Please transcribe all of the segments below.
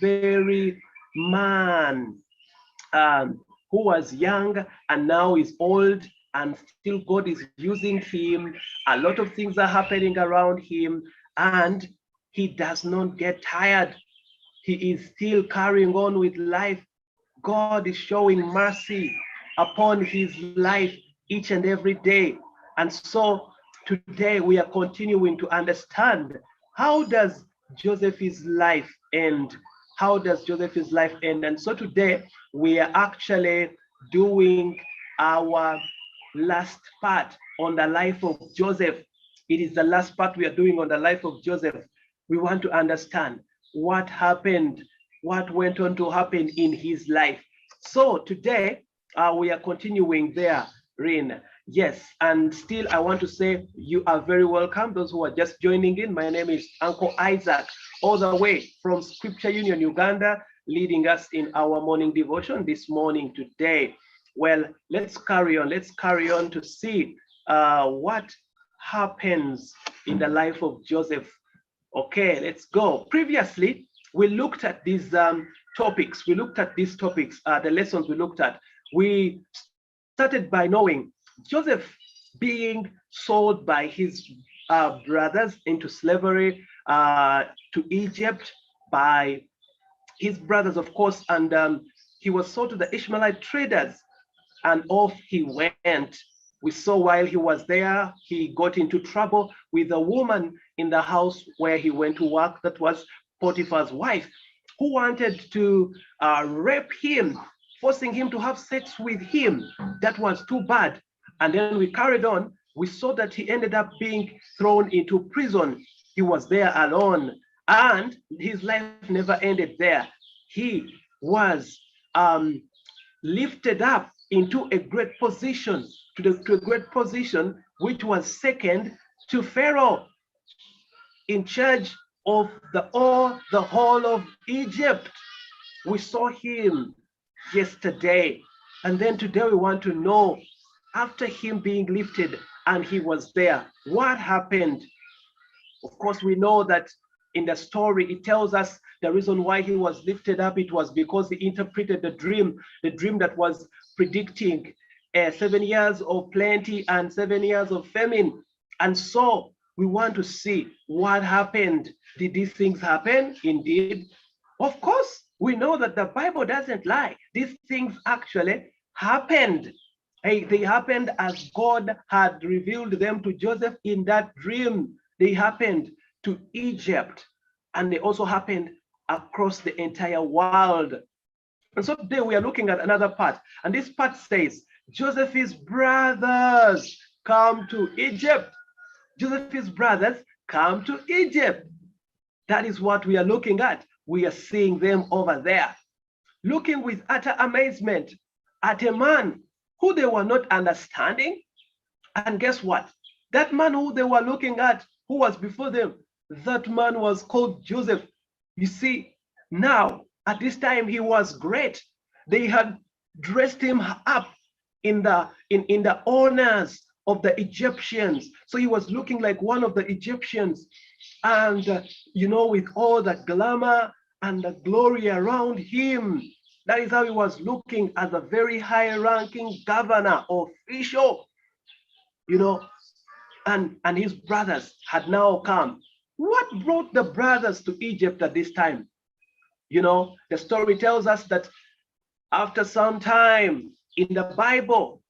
very man who was young and now is old, and still God is using him. A lot of things are happening around him, and he does not get tired. He is still carrying on with life. God is showing mercy upon his life each and every day. And so today we are continuing to understand, how does Joseph's life end? How does Joseph's life end? And so today we are actually doing our last part on the life of Joseph. It is the last part we are doing on the life of Joseph. We want to understand what happened, what went on to happen in his life. So today we are continuing there, Rin. Yes, and still I want to say you are very welcome. Those who are just joining in, my name is Uncle Isaac, all the way from Scripture Union, Uganda, leading us in our morning devotion this morning today. Well, let's carry on. Let's carry on to see what happens in the life of Joseph. Okay, let's go. Previously, we looked at these topics. We looked at these topics, the lessons we looked at. We started by knowing Joseph being sold by his brothers into slavery to Egypt by his brothers, of course, and he was sold to the Ishmaelite traders, and off he went. We saw while he was there, he got into trouble with a woman in the house where he went to work, that was Potiphar's wife, who wanted to rape him, forcing him to have sex with him. That was too bad. And then we carried on. We saw that he ended up being thrown into prison. He was there alone, and his life never ended there. He was lifted up into a great position, to a great position, which was second to Pharaoh, in charge of the whole of Egypt. We saw him yesterday, and then today we want to know, after him being lifted and he was there, what happened? Of course, we know that in the story, it tells us the reason why he was lifted up. It was because he interpreted the dream that was predicting 7 years of plenty and 7 years of famine. And so we want to see what happened. Did these things happen? Indeed. Of course, we know that the Bible doesn't lie. These things actually happened. They happened as God had revealed them to Joseph in that dream. They happened to Egypt, and they also happened across the entire world. And so today we are looking at another part, and this part says, Joseph's brothers come to Egypt. Joseph's brothers come to Egypt. That is what we are looking at. We are seeing them over there, looking with utter amazement at a man who they were not understanding. And guess what? That man who they were looking at, who was before them, that man was called Joseph. You see, now at this time he was great. They had dressed him up in the honors of the Egyptians. So he was looking like one of the Egyptians. And with all the glamour and the glory around him, that is how he was looking, as a very high-ranking governor, official, and his brothers had now come. What brought the brothers to Egypt at this time? The story tells us that after some time in the Bible,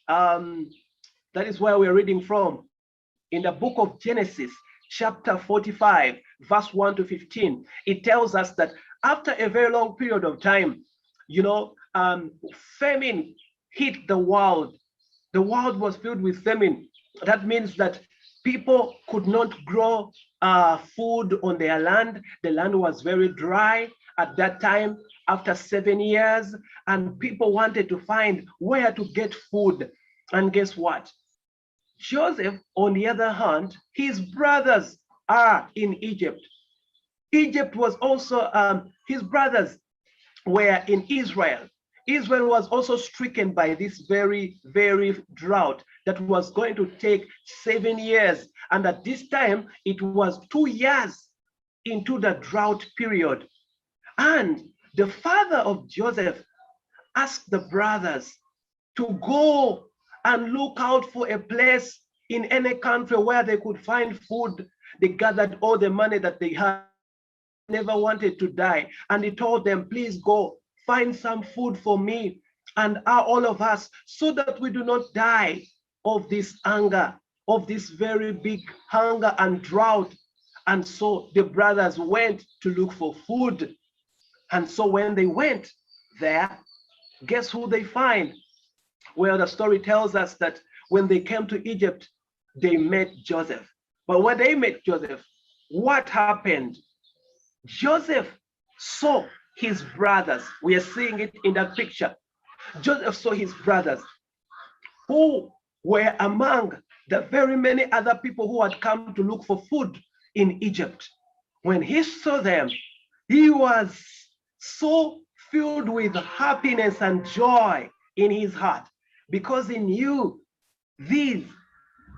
that is where we're reading from, in the book of Genesis, chapter 45, verse 1 to 15, it tells us that after a very long period of time, famine hit the world. The world was filled with famine. That means that people could not grow food on their land. The land was very dry at that time, after 7 years, and people wanted to find where to get food. And guess what? Joseph, on the other hand, his brothers are in Egypt. Egypt was also, his brothers were in Israel. Israel was also stricken by this very, very drought that was going to take 7 years. And at this time, it was 2 years into the drought period. And the father of Joseph asked the brothers to go and look out for a place in any country where they could find food. They gathered all the money that they had, never wanted to die. And he told them, please go find some food for me and all of us, so that we do not die of this hunger, of this very big hunger and drought. And so the brothers went to look for food. And so when they went there, guess who they find? Well, the story tells us that when they came to Egypt, they met Joseph. But when they met Joseph, what happened? Joseph saw his brothers. We are seeing it in that picture. Joseph saw his brothers who were among the very many other people who had come to look for food in Egypt. When he saw them, he was so filled with happiness and joy in his heart, because he knew these,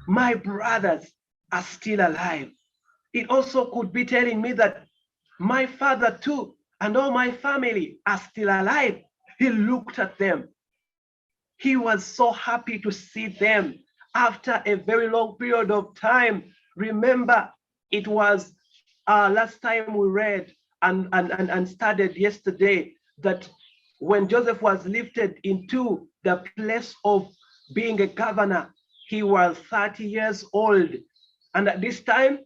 my brothers, are still alive. It also could be telling me that my father too and all my family are still alive. He looked at them. He was so happy to see them after a very long period of time. Remember, it was last time we read and studied yesterday that when Joseph was lifted into the place of being a governor, he was 30 years old. And at this time,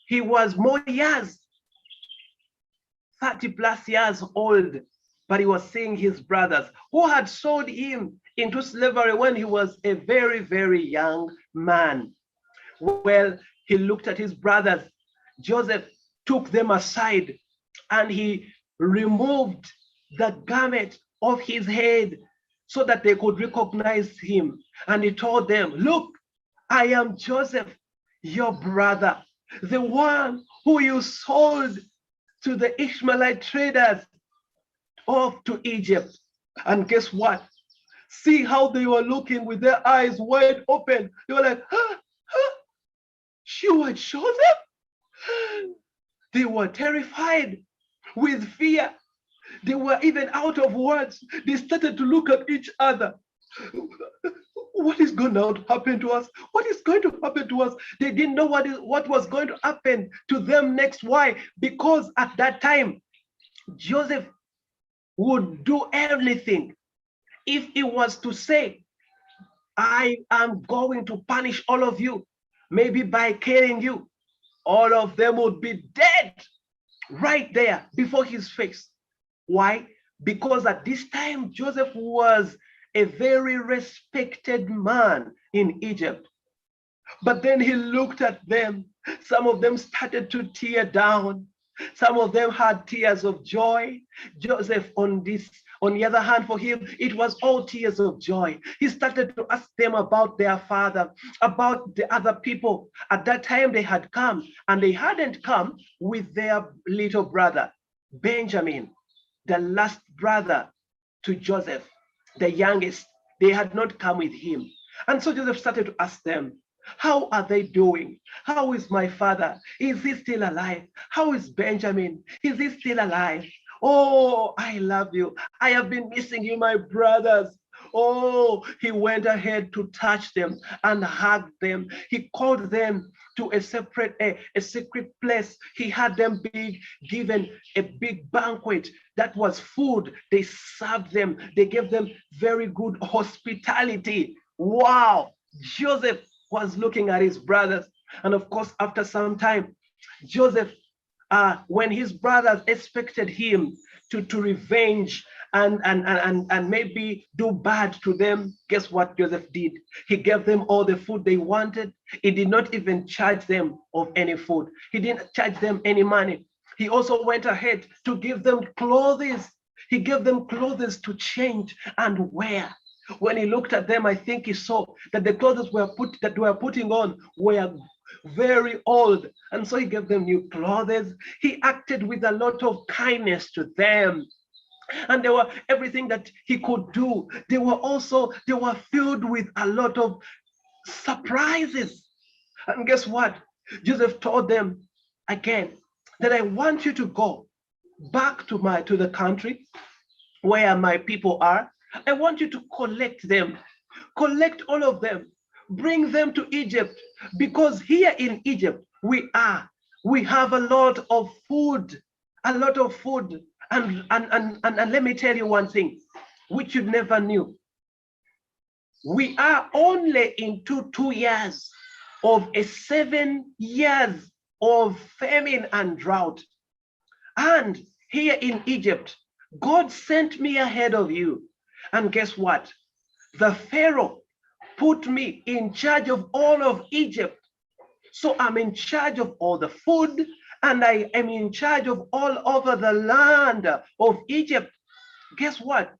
he was more years, 30 plus years old. But he was seeing his brothers who had sold him into slavery when he was a very, very young man. Well, he looked at his brothers. Joseph took them aside and he removed the garment of his head so that they could recognize him. And he told them, look, I am Joseph, your brother, the one who you sold to the Ishmaelite traders off to Egypt. And guess what? See how they were looking with their eyes wide open. They were like, you are Joseph? They were terrified with fear. They were even out of words. They started to look at each other. What is going to happen to us? What is going to happen to us? They didn't know what was going to happen to them next. Why? Because at that time, Joseph would do everything. If he was to say, I am going to punish all of you, maybe by killing you, all of them would be dead right there before his face. Why? Because at this time, Joseph was a very respected man in Egypt. But then he looked at them. Some of them started to tear down. Some of them had tears of joy. Joseph, on the other hand, for him, it was all tears of joy. He started to ask them about their father, about the other people. At that time, they had come, and they hadn't come with their little brother, Benjamin, the last brother to Joseph, the youngest. They had not come with him. And so Joseph started to ask them, how are they doing? How is my father? Is he still alive? How is Benjamin? Is he still alive? Oh, I love you. I have been missing you, my brothers. Oh, he went ahead to touch them and hug them. He called them to a secret place. He had them given a big banquet that was food. They served them. They gave them very good hospitality. Wow. Joseph was looking at his brothers. And of course, after some time, Joseph, when his brothers expected him to revenge and maybe do bad to them, guess what Joseph did? He gave them all the food they wanted. He did not even charge them of any food. He didn't charge them any money. He also went ahead to give them clothes. He gave them clothes to change and wear. When he looked at them, I think he saw that the clothes that were putting on were very old. And so he gave them new clothes. He acted with a lot of kindness to them. And they were everything that he could do. They were filled with a lot of surprises. And guess what? Joseph told them again that I want you to go back to the country where my people are. I want you to collect them, collect all of them, bring them to Egypt, because here in Egypt we have a lot of food, a lot of food. And let me tell you one thing which you never knew. We are only into 2 years of a 7 years of famine and drought. And here in Egypt, God sent me ahead of you. And guess what? The Pharaoh put me in charge of all of Egypt. So I'm in charge of all the food, and I am in charge of all over the land of Egypt. Guess what?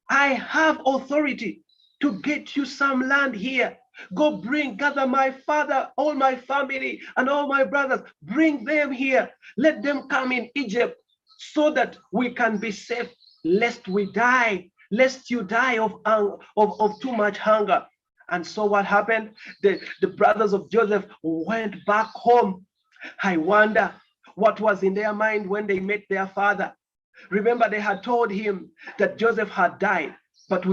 I have authority to get you some land here. Go gather my father, all my family, and all my brothers. Bring them here. Let them come in Egypt so that we can be safe, lest we die, lest you die of too much hunger. And so what happened? The brothers of Joseph went back home. I wonder what was in their mind when they met their father. Remember, they had told him that Joseph had died, but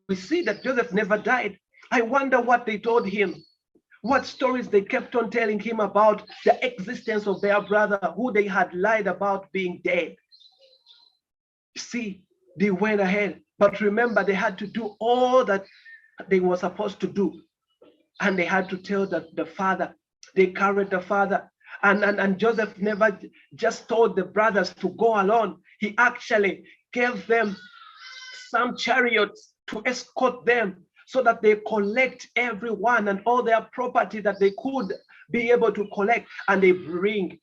we see that Joseph never died. I wonder what they told him, what stories they kept on telling him about the existence of their brother who they had lied about being dead. See, they went ahead, but remember, they had to do all that they were supposed to do. And they had to tell the father. They carried the father. And Joseph never just told the brothers to go alone. He actually gave them some chariots to escort them so that they collect everyone and all their property that they could be able to collect, and they bring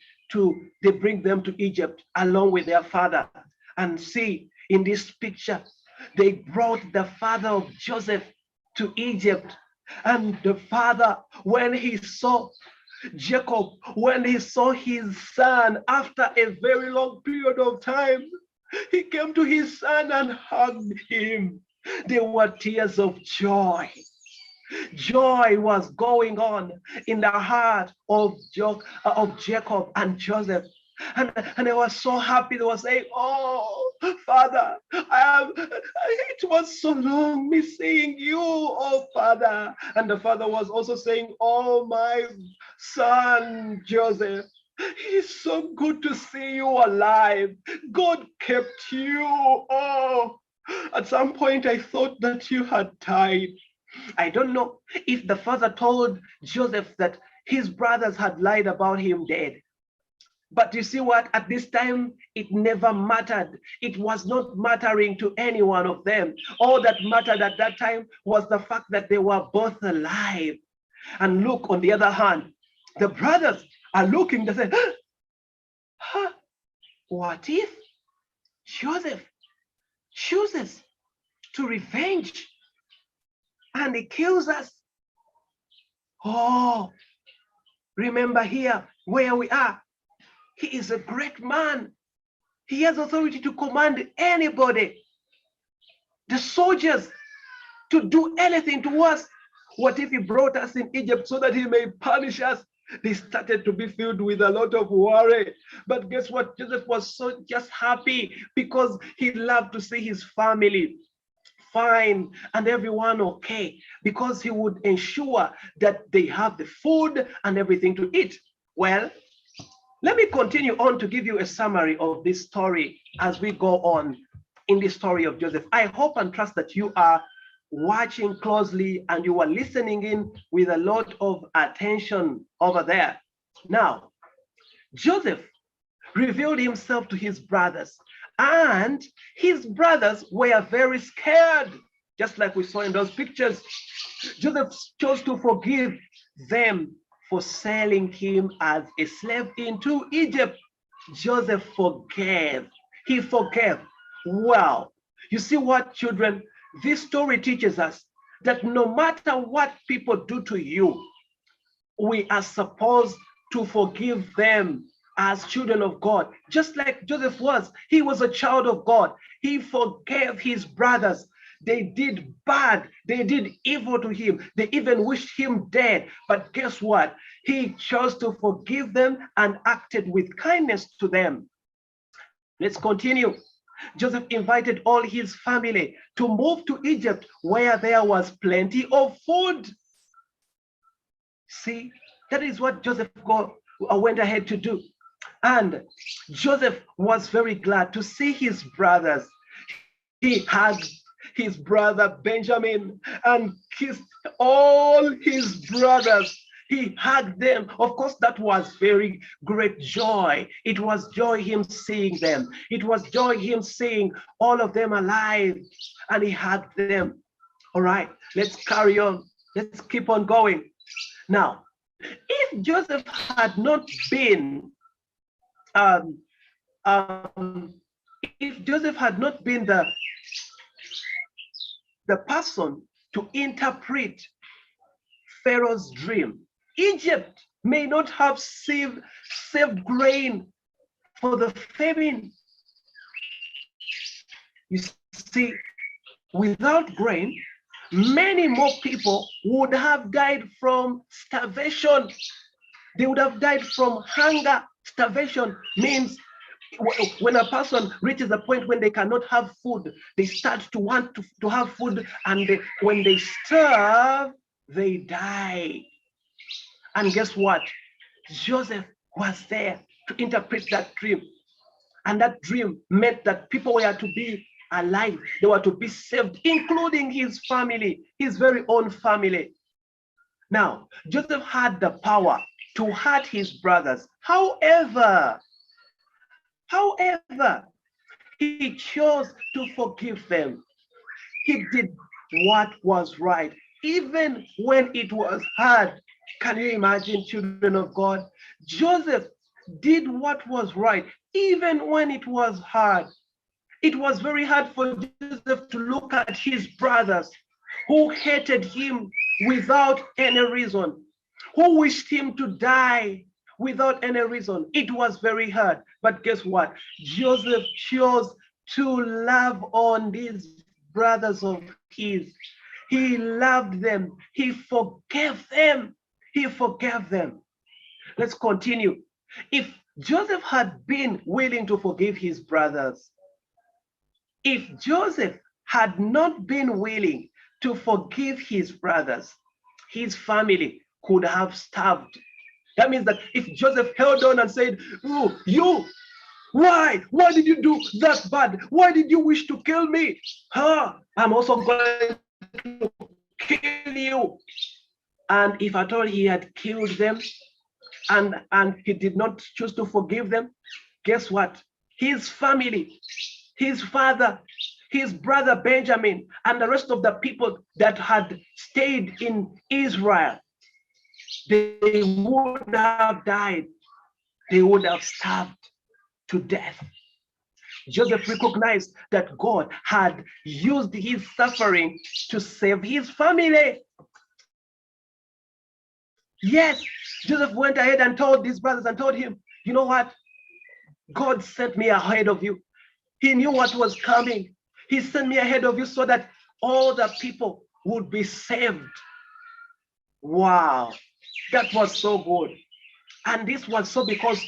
them to Egypt along with their father. And see, in this picture, they brought the father of Joseph to Egypt. And the father, when he saw Jacob, when he saw his son after a very long period of time, he came to his son and hugged him. There were tears of joy. Joy was going on in the heart of Jacob and Joseph. And they were so happy. They were saying, "Oh, Father, it was so long me seeing you, oh Father." And the father was also saying, "Oh, my son Joseph, it's so good to see you alive. God kept you. Oh, at some point I thought that you had died." I don't know if the father told Joseph that his brothers had lied about him dead. But you see what? At this time, it never mattered. It was not mattering to any one of them. All that mattered at that time was the fact that they were both alive. And look, on the other hand, the brothers are looking, they say, huh, what if Joseph chooses to revenge and he kills us? Oh, remember here where we are. He is a great man. He has authority to command anybody, the soldiers, to do anything to us. What if he brought us in Egypt so that he may punish us? They started to be filled with a lot of worry. But guess what? Joseph was so just happy because he loved to see his family fine and everyone okay, because he would ensure that they have the food and everything to eat. Well, let me continue on to give you a summary of this story as we go on in the story of Joseph. I hope and trust that you are watching closely and you are listening in with a lot of attention over there. Now, Joseph revealed himself to his brothers, and his brothers were very scared, just like we saw in those pictures. Joseph chose to forgive them for selling him as a slave into Egypt. Joseph forgave. He forgave. Wow. You see what, children? This story teaches us that no matter what people do to you, we are supposed to forgive them as children of God. Just like Joseph was. He was a child of God. He forgave his brothers. They did bad. They did evil to him. They even wished him dead. But guess what? He chose to forgive them and acted with kindness to them. Let's continue. Joseph invited all his family to move to Egypt where there was plenty of food. See, that is what Joseph went ahead to do. And Joseph was very glad to see his brothers. He hugged his brother Benjamin and kissed all his brothers. He hugged them. Of course, that was very great joy. It was joy him seeing them. It was joy him seeing all of them alive. And he hugged them. All right, let's carry on. Let's keep on going. Now, if Joseph had not been, if Joseph had not been the person to interpret Pharaoh's dream, Egypt may not have saved grain for the famine. You see, without grain, many more people would have died from starvation. They would have died from hunger. Starvation means when a person reaches a point when they cannot have food, they start to want to have food, and when they starve, they die. And guess what? Joseph was there to interpret that dream. And that dream meant that people were to be alive. They were to be saved, including his family, his very own family. Now, Joseph had the power to hurt his brothers. However, he chose to forgive them. He did what was right, even when it was hard. Can you imagine, children of God? Joseph did what was right, even when it was hard. It was very hard for Joseph to look at his brothers who hated him without any reason, who wished him to die without any reason. It was very hard. But guess what? Joseph chose to love on these brothers of his. He loved them. He forgave them. He forgave them. Let's continue. If Joseph had been willing to forgive his brothers, if Joseph had not been willing to forgive his brothers, his family could have starved. That means that if Joseph held on and said, "Oh, you, why did you do that bad? Why did you wish to kill me? I'm also going to kill you." And if at all he had killed them and he did not choose to forgive them, guess what? His family, his father, his brother Benjamin, and the rest of the people that had stayed in Israel, they would have died. They would have starved to death. Joseph recognized that God had used his suffering to save his family. Yes, Joseph went ahead and told these brothers and told him, "You know what? God sent me ahead of you. He knew what was coming. He sent me ahead of you so that all the people would be saved." Wow, that was so good. And this was so because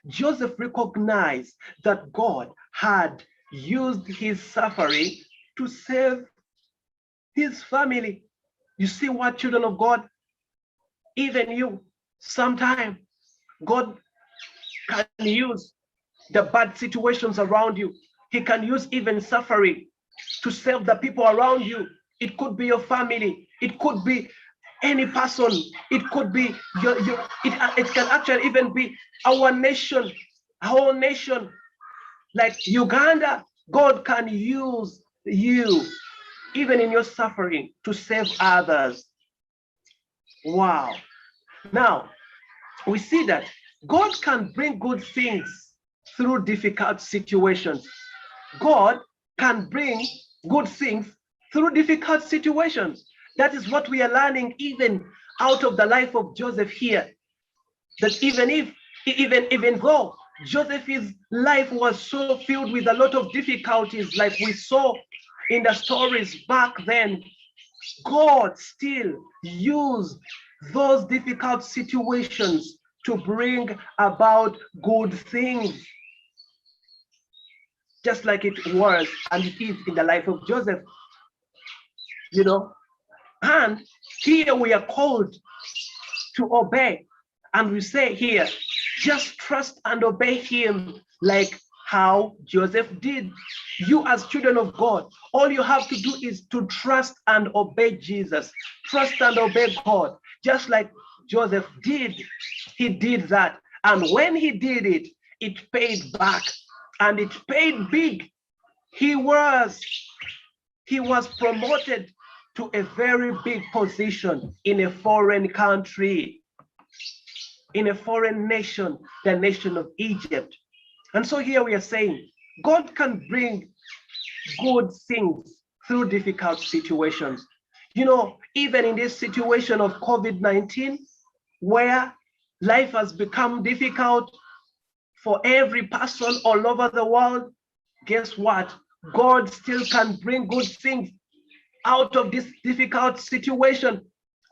Joseph recognized that God had used his suffering to save his family. You see what, children of God? Even you, sometimes God can use the bad situations around you. He can use even suffering to save the people around you. It could be your family. It could be any person. It could be it can actually even be our nation, our whole nation. Like Uganda, God can use you, even in your suffering, to save others. Wow. Now, we see that God can bring good things through difficult situations. God can bring good things through difficult situations. That is what we are learning even out of the life of Joseph here. That even though Joseph's life was so filled with a lot of difficulties, like we saw in the stories back then, God still used those difficult situations to bring about good things. just like it was and it is in the life of Joseph, you know. And here we are called to obey. And we say here, just trust and obey him like how Joseph did. You as children of God, all you have to do is to trust and obey Jesus. Trust and obey God, just like Joseph did. He did that. And when he did it, it paid back, and it paid big. He was promoted to a very big position in a foreign country, in a foreign nation, the nation of Egypt. And so here we are saying, God can bring good things through difficult situations. You know, even in this situation of COVID-19, where life has become difficult for every person all over the world, guess what? God still can bring good things out of this difficult situation.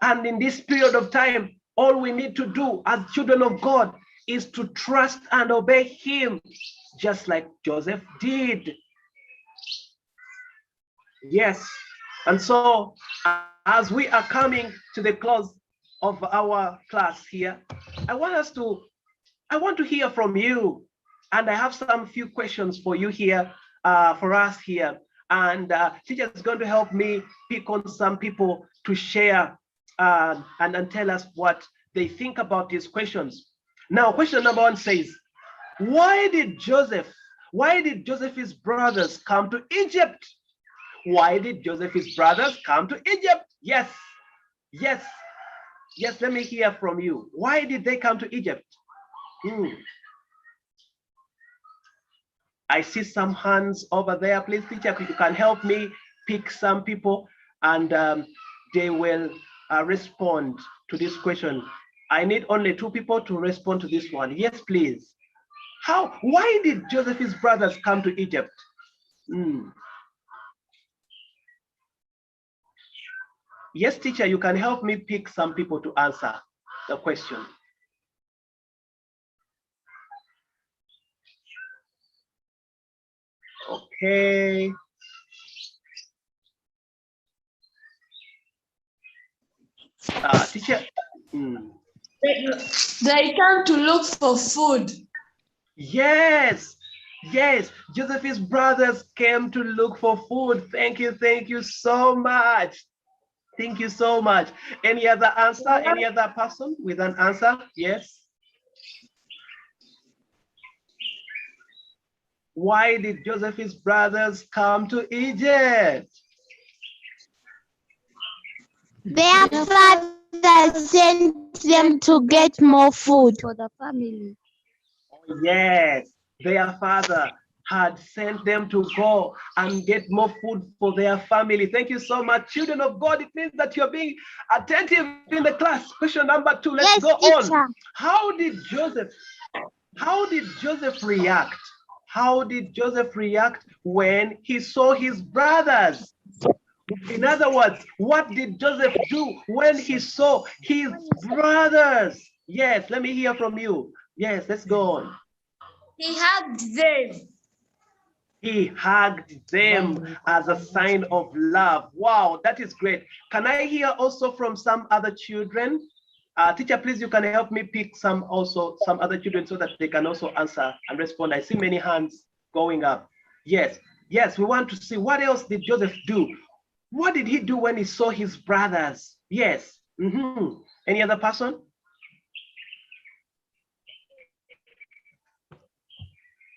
And in this period of time, all we need to do as children of God is to trust and obey him, just like Joseph did. Yes. And so as we are coming to the close of our class here, I want to hear from you. And I have some few questions for you here, for us here. And teacher is going to help me pick on some people to share and tell us what they think about these questions. Now, question number one says, why did Joseph's brothers come to Egypt? Why did Joseph's brothers come to Egypt? Yes, yes, yes, let me hear from you. Why did they come to Egypt? I see some hands over there. Please, teacher, you can help me pick some people, and they will respond to this question. I need only 2 people to respond to this one. Yes, please. Why did Joseph's brothers come to Egypt? Yes, teacher, you can help me pick some people to answer the question. Okay. Teacher. They come to look for food. Yes, yes. Joseph's brothers came to look for food. Thank you so much. Thank you so much. Any other answer? Any other person with an answer? Yes. Why did Joseph's brothers come to Egypt? Their father sent them to get more food for the family. Yes, their father had sent them to go and get more food for their family. Thank you so much, children of God. It means that you're being attentive in the class. Question number 2. Let's go on. How did Joseph react? How did Joseph react when he saw his brothers? In other words, what did Joseph do when he saw his brothers? Yes, let me hear from you. Yes, let's go on. He hugged them. He hugged them as a sign of love. Wow, that is great. Can I hear also from some other children? Teacher, please, you can help me pick some other children so that they can also answer and respond. I see many hands going up. Yes, yes, we want to see what else did Joseph do? What did he do when he saw his brothers? Yes. Any other person?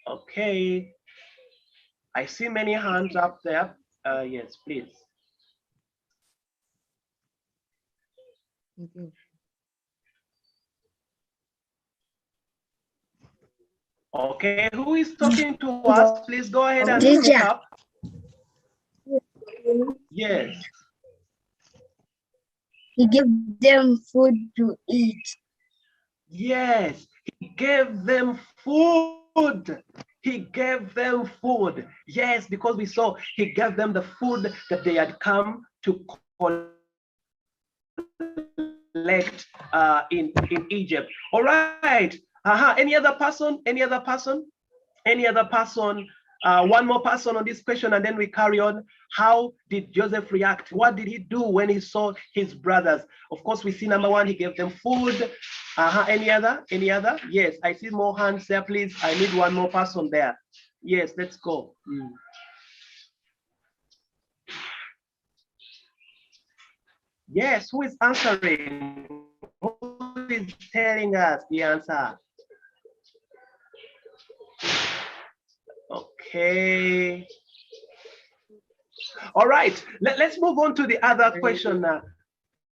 Okay. I see many hands up there. Yes, please. Okay, who is talking to us? Please go ahead and speak up. Yes. He gave them food to eat. Yes, he gave them food. He gave them food. Yes, because we saw he gave them the food that they had come to collect in Egypt. All right. Any other person? Any other person? Any other person One more person on this question, and then we carry on. How did Joseph react? What did he do when he saw his brothers? Of course, we see number one, he gave them food. Any other? Any other? Yes, I see more hands there, please. I need one more person there. Yes, let's go. Yes, who is answering? Who is telling us the answer? Okay. All right, let's move on to the other question now.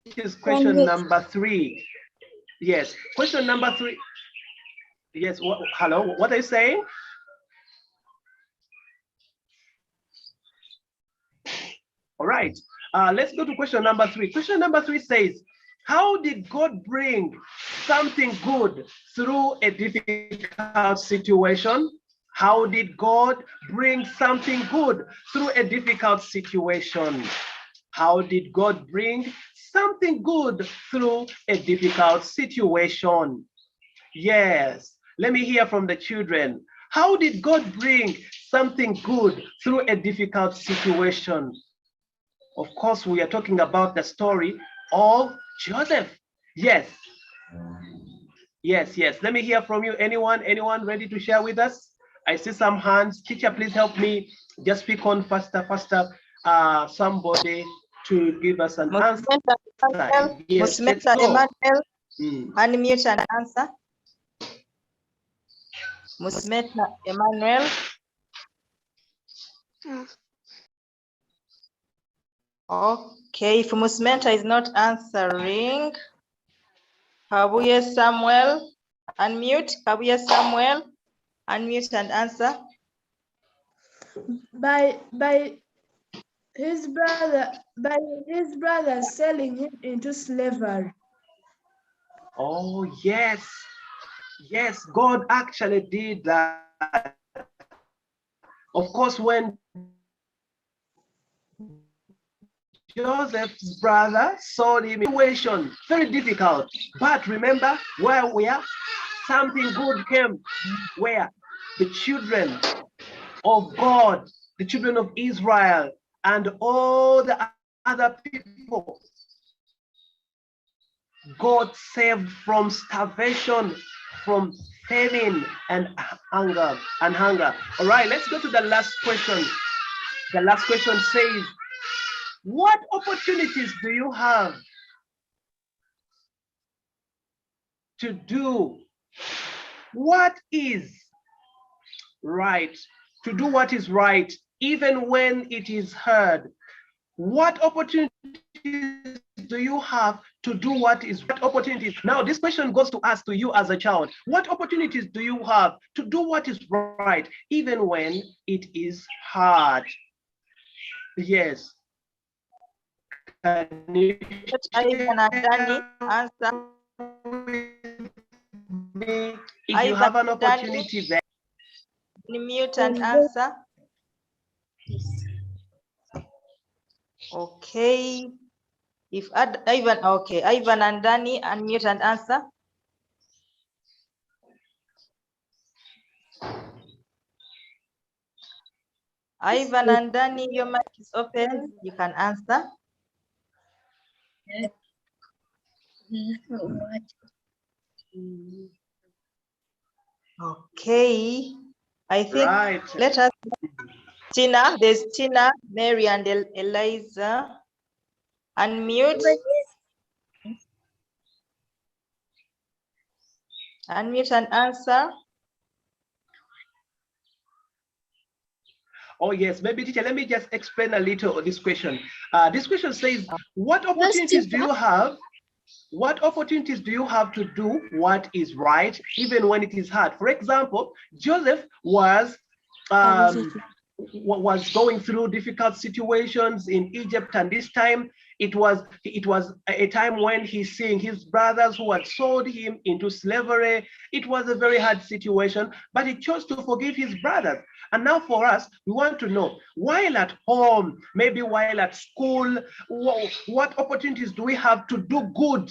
Which is question number 3. Yes, question number 3. Yes, hello, what are you saying? All right, let's go to question number 3. Question number 3 says, how did God bring something good through a difficult situation? How did God bring something good through a difficult situation? How did God bring something good through a difficult situation? Yes, let me hear from the children. How did God bring something good through a difficult situation? Of course, we are talking about the story of Joseph. Yes. Yes, yes. Let me hear from you. Anyone ready to share with us? I see some hands. Teacher, please help me. Just speak on faster. Somebody to give us an answer. Yes, let's go. Emmanuel, unmute and answer. Musmeta Emmanuel. Okay, if Musmeta is not answering, Kabuye Samuel, unmute. Kabuye Samuel, unmute and answer. By his brother selling him into slavery. Oh, yes. Yes, God actually did that. Of course, when Joseph's brother sold him, situation very difficult. But remember where we are? Something good came. Where? The children of God, the children of Israel, and all the other people. God saved from starvation, from famine and hunger. All right, let's go to the last question. The last question says, what opportunities do you have to do what is right? To do what is right, even when it is hard. What opportunities do you have to do what is right? Opportunities. Now, this question goes to us, to you as a child. What opportunities do you have to do what is right, even when it is hard? Yes. Can you answer? If you have an opportunity there. Mute and answer. Okay. If Ivan, okay, Ivan and Danny, unmute and answer. Ivan and Danny, your mic is open. You can answer. Okay. I think let us Tina, there's Tina, Mary, and Eliza. Unmute. Unmute and answer. Oh yes, maybe teacher, let me just explain a little of this question. This question says, what opportunities do you have? What opportunities do you have to do what is right, even when it is hard? For example, Joseph was going through difficult situations in Egypt, and this time it was a time when he's seeing his brothers who had sold him into slavery. It was a very hard situation, but he chose to forgive his brothers. And now for us, we want to know, while at home, maybe while at school, what opportunities do we have to do good,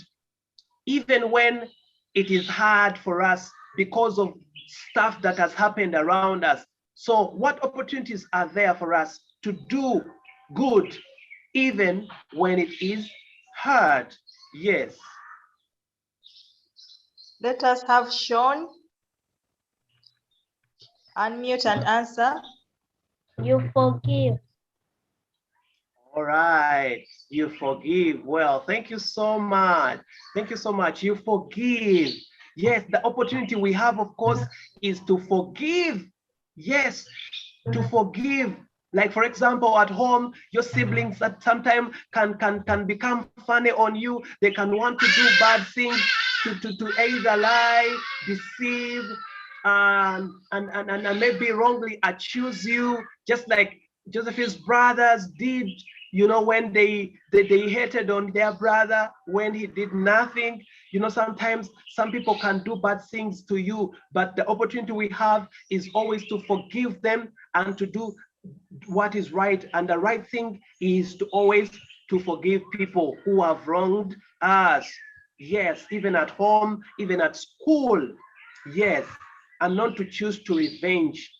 even when it is hard for us because of stuff that has happened around us? So what opportunities are there for us to do good even when it is hard? Yes. Let us have Sean unmute and answer. You forgive. All right. You forgive. Well, thank you so much. Thank you so much. You forgive. Yes, the opportunity we have, of course, is to forgive. Yes, to forgive. Like, for example, at home, your siblings that sometimes can become funny on you. They can want to do bad things, to either lie, deceive, and maybe wrongly accuse you, just like Joseph's brothers did, you know, when they hated on their brother when he did nothing. You know, sometimes some people can do bad things to you, but the opportunity we have is always to forgive them and to do what is right. And the right thing is to always to forgive people who have wronged us. Yes, even at home, even at school. Yes, and not to choose to revenge.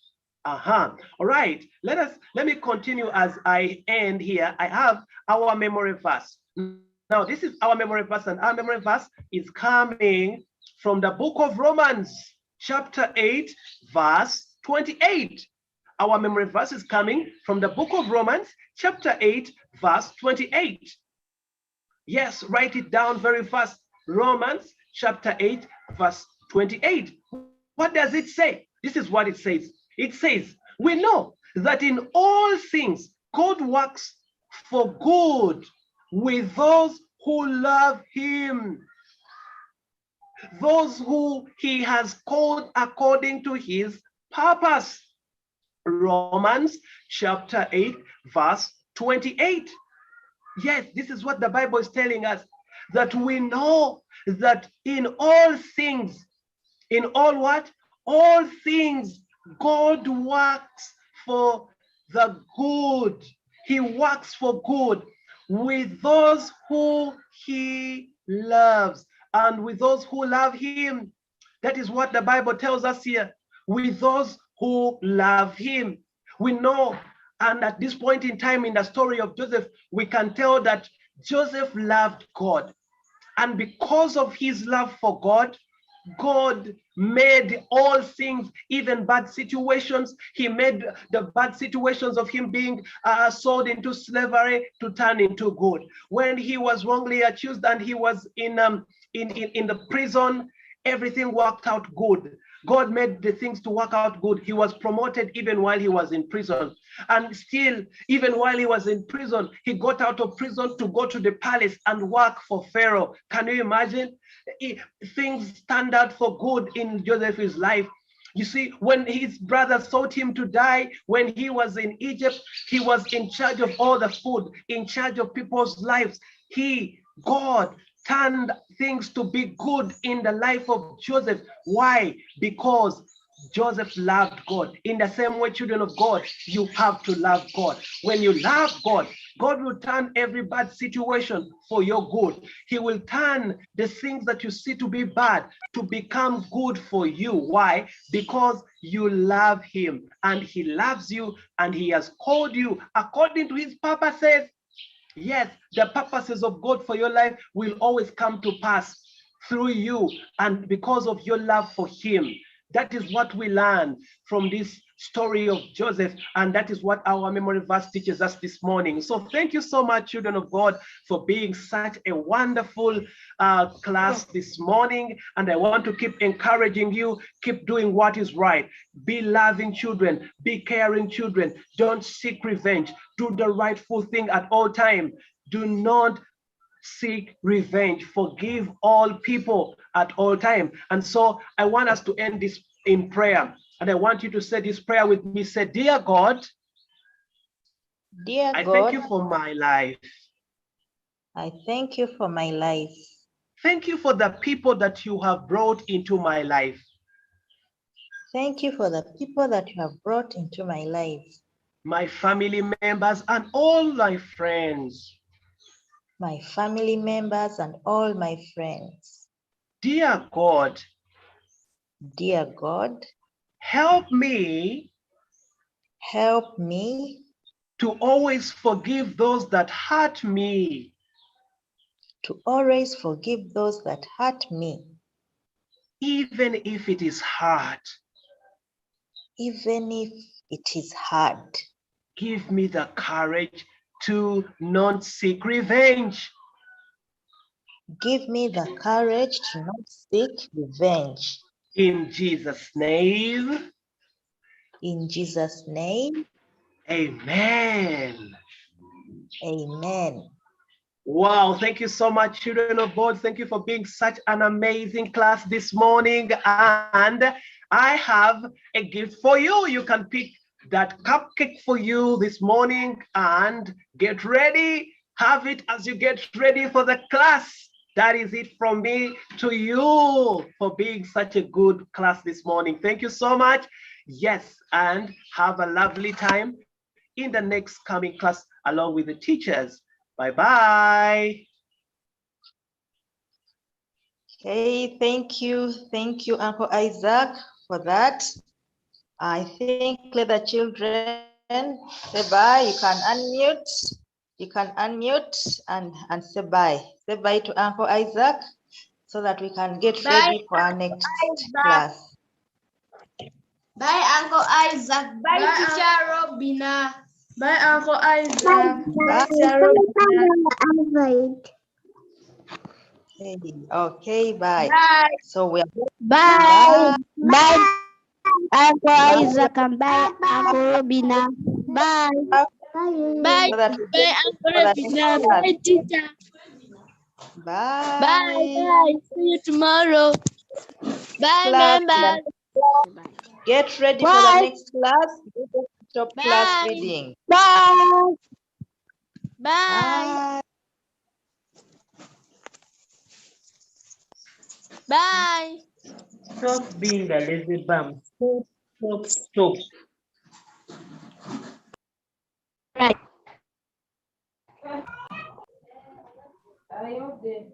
All right, let me continue as I end here. I have our memory verse. Now, this is our memory verse, and our memory verse is coming from the book of Romans, chapter 8, verse 28. Our memory verse is coming from the book of Romans, chapter 8, verse 28. Yes, write it down very fast. Romans, chapter 8, verse 28. What does it say? This is what it says. It says, we know that in all things, God works for good with those who love him, those who he has called according to his purpose. Romans chapter 8, verse 28. Yes, this is what the Bible is telling us, that we know that in all things, in all what? All things, God works for the good. He works for good with those who he loves and with those who love him. That is what the Bible tells us here. With those who love him. We know, and at this point in time in the story of Joseph, we can tell that Joseph loved God. And because of his love for God, God made all things, even bad situations. He made the bad situations of him being sold into slavery to turn into good. When he was wrongly accused and he was in the prison, everything worked out good. God made the things to work out good. He was promoted even while he was in prison. And still, even while he was in prison, he got out of prison to go to the palace and work for Pharaoh. Can you imagine? Things turned out for good in Joseph's life. You see, when his brothers sought him to die, when he was in Egypt, he was in charge of all the food, in charge of people's lives. God, turned things to be good in the life of Joseph. Why? Because Joseph loved God. In the same way, children of God, you have to love God. When you love God, God will turn every bad situation for your good. He will turn the things that you see to be bad to become good for you. Why? Because you love him and he loves you and he has called you according to his purposes. Yes, the purposes of God for your life will always come to pass through you and because of your love for him. That is what we learn from this story of Joseph, and that is what our memory verse teaches us this morning. So thank you so much, children of God, for being such a wonderful class this morning. And I want to keep encouraging you, keep doing what is right. Be loving children, be caring children. Don't seek revenge. Do the rightful thing at all times. Do not seek revenge. Forgive all people at all time. And so I want us to end this in prayer. And I want you to say this prayer with me. Say, dear God, Dear I God, thank you for my life. I thank you for my life. Thank you for the people that you have brought into my life. Thank you for the people that you have brought into my life. My family members and all my friends. My family members and all my friends. Dear God, Dear God, help me Help me to always forgive those that hurt me, to always forgive those that hurt me, even if it is hard. even if it is hard. Give me the courage to not seek revenge. Give me the courage to not seek revenge. In Jesus' name, In Jesus' name, amen. amen. Wow, thank you so much, children of God. Thank you for being such an amazing class this morning. And I have a gift for you. You can pick that cupcake for you this morning and get ready. Have it as you get ready for the class. That is it from me to you for being such a good class this morning. Thank you so much. Yes, and have a lovely time in the next coming class along with the teachers. Bye-bye. Okay, thank you, Uncle Isaac, for that. I think let the children say bye. You can unmute. You can unmute and say bye. Say bye to Uncle Isaac so that we can get ready for our next class. Bye, Uncle Isaac. Bye, Bye, Teacher Robina. Bye, Uncle Isaac. Bye, Teacher Robina. Okay, bye. Bye. So we are Bye. Bye, Uncle Bye. Isaac, and bye, Uncle Robina. Bye. Bye. So that we Bye, Uncle for the Robina. next class. Bye, teacher. Bye. Bye. Bye. See you tomorrow. Bye, Class. members. Get ready for the Bye. next class. Stop class Bye. reading. Bye. Bye. Bye. Bye. Stop being a lazy bum. Stop. Right. I hope they